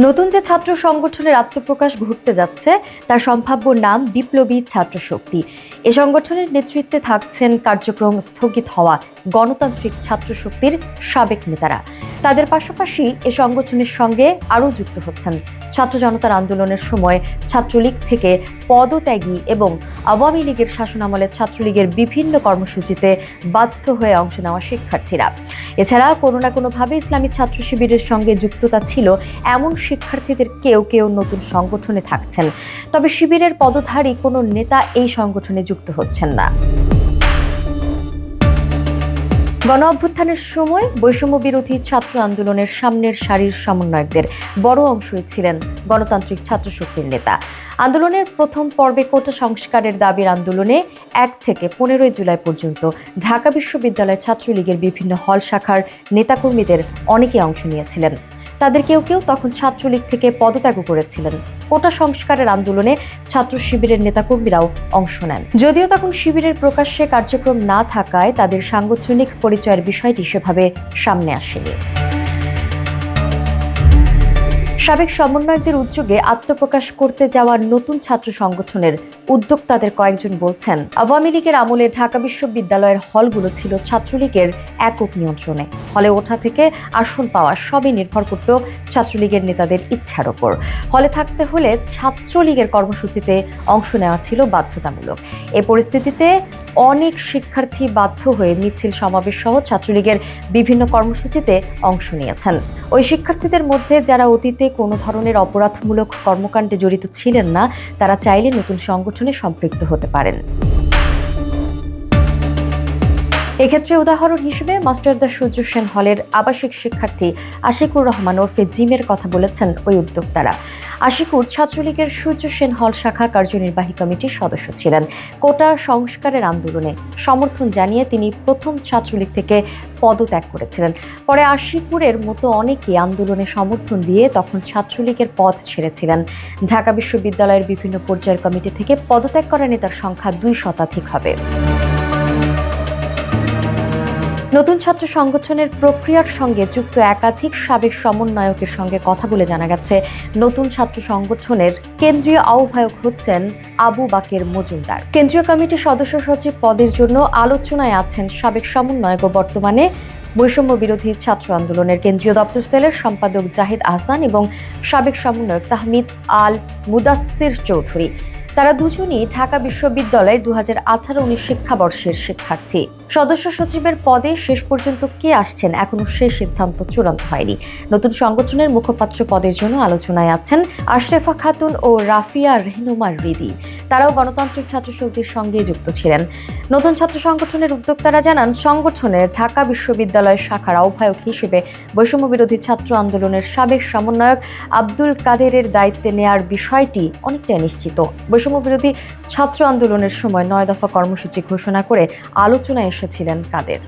নতুন যে ছাত্র সংগঠনের আত্মপ্রকাশ ঘটতে যাচ্ছে তার সম্ভাব্য নাম বিপ্লবী ছাত্র শক্তি। এ সংগঠনের নেতৃত্বে থাকছেন কার্যক্রম স্থগিত হওয়া গণতান্ত্রিক ছাত্র শক্তির সাবেক নেতারা। তাদের পাশাপাশি এ সংগঠনের সঙ্গে আরও যুক্ত হচ্ছেন ছাত্র জনতার আন্দোলনের সময় ছাত্রলীগ থেকে পদত্যাগী এবং আওয়ামী লীগের শাসনামলে ছাত্রলীগের বিভিন্ন কর্মসূচিতে বাধ্য হয়ে অংশ নেওয়া শিক্ষার্থীরা। এছাড়া কোনো না কোনোভাবে ইসলামী ছাত্র শিবিরের সঙ্গে যুক্ততা ছিল এমন শিক্ষার্থীদের কেউ কেউ নতুন সংগঠনে থাকছেন, তবে শিবিরের পদধারী কোনো নেতা এই সংগঠনে যুক্ত হচ্ছেন না। গণ অভ্যুত্থানের সময় বৈষম্য বিরোধী ছাত্র আন্দোলনের সামনের সারির সমন্বয়কদের বড় অংশই ছিলেন গণতান্ত্রিক ছাত্র শক্তির নেতা। আন্দোলনের প্রথম পর্বে কোটা সংস্কারের দাবির আন্দোলনে 1 থেকে 15 জুলাই পর্যন্ত ঢাকা বিশ্ববিদ্যালয় ছাত্রলীগের বিভিন্ন হল শাখার নেতাকর্মীদের অনেকে অংশ নিয়েছিলেন। তাদের কেউ কেউ তখন ছাত্রলীগ থেকে পদত্যাগও করেছিলেন। কোটা সংস্কারের আন্দোলনে ছাত্র শিবিরের নেতাকর্মীরাও অংশ নেন। যদিও তখন শিবিরের প্রকাশ্যে কার্যক্রম না থাকায় তাদের সাংগঠনিক পরিচয়ের বিষয়টি সেভাবে সামনে আসেনি। সাবেক সমন্বয়কদের উদ্যোগে আত্মপ্রকাশ করতে যাওয়া নতুন ছাত্র সংগঠনের উদ্যোক্তাদের কয়েকজন বলছেন, আওয়ামী লীগের আমলে ঢাকা বিশ্ববিদ্যালয়ের হলগুলো ছিল ছাত্রলীগের একক নিয়ন্ত্রণে। হলে ওঠা থেকে আসন পাওয়া সবই নির্ভর করত ছাত্রলীগের নেতাদের ইচ্ছার ওপর। হলে থাকতে হলে ছাত্রলীগের কর্মসূচিতে অংশ নেওয়া ছিল বাধ্যতামূলক। এ পরিস্থিতিতে অনেক শিক্ষার্থী বাধ্য হয়ে মিছিল সমাবেশ সহ ছাত্রলীগের বিভিন্ন কর্মসূচিতে অংশ নিয়েছেন। ওই শিক্ষার্থীদের মধ্যে যারা অতীতে কোনো ধরনের অপরাধমূলক কর্মকাণ্ডে জড়িত ছিলেন না, তারা চাইলে নতুন সংগঠনে সম্পৃক্ত হতে পারেন। এক্ষেত্রে উদাহরণ হিসেবে মাস্টারদা সূর্য সেন হলের আবাসিক শিক্ষার্থী আশিকুর রহমান ওরফে জিমের কথা বলেছেন ওই উদ্যোক্তারা। আশিকুর ছাত্রলীগের সূর্য সেন হল শাখা কার্যনির্বাহী কমিটির সদস্য ছিলেন। কোটা সংস্কারের আন্দোলনে সমর্থন জানিয়ে তিনি প্রথম ছাত্রলীগ থেকে পদত্যাগ করেছিলেন। পরে আশিকুরের মতো অনেকে আন্দোলনে সমর্থন দিয়ে তখন ছাত্রলীগের পদ ছেড়েছিলেন। ঢাকা বিশ্ববিদ্যালয়ের বিভিন্ন পর্যায়ের কমিটি থেকে পদত্যাগ করা নেতার সংখ্যা 2 শতাধিক হবে। নতুন ছাত্র সংগঠনের প্রক্রিয়ার সঙ্গে যুক্ত একাধিক সাবেক সমন্বয়কের সঙ্গে কথা বলে জানা গেছে, নতুন ছাত্র সংগঠনের কেন্দ্রীয় আহ্বায়ক হচ্ছেন আবু বাকের মজুমদার। কেন্দ্রীয় কমিটির সদস্য সচিব পদের জন্য আলোচনায় আছেন সাবেক সমন্বয়ক ও বর্তমানে বৈষম্য বিরোধী ছাত্র আন্দোলনের কেন্দ্রীয় দপ্তর সেলের সম্পাদক জাহিদ আহসান এবং সাবেক সমন্বয়ক তাহমিদ আল মুদাসসির চৌধুরী। তারা দুজনই ঢাকা বিশ্ববিদ্যালয়ের 2018-19 শিক্ষাবর্ষের শিক্ষার্থী। সদস্য সচিবের পদে শেষ পর্যন্ত কে আসছেন এখনো সেই সিদ্ধান্ত চূড়ান্ত হয়নি। নতুন সংগঠনের মুখপাত্র পদের জন্য আলোচনায় আছেন আশরেফা খাতুন ও রাফিয়া রেহনুমা রিদি। তারাও গণতান্ত্রিক ছাত্র শক্তির সঙ্গে যুক্ত ছিলেন। নতুন ছাত্র সংগঠনের উদ্যোক্তারা জানান, সংগঠনের ঢাকা বিশ্ববিদ্যালয় শাখার আহ্বায়ক হিসেবে বৈষম্য বিরোধী ছাত্র আন্দোলনের সাবেক সমন্বয়ক আব্দুল কাদেরের দায়িত্বে নেয়ার বিষয়টি অনেকটাই নিশ্চিত। বৈষম্য বিরোধী ছাত্র আন্দোলনের সময় 9 দফা কর্মসূচি ঘোষণা করে আলোচনায় এসেছিলেন কাদের।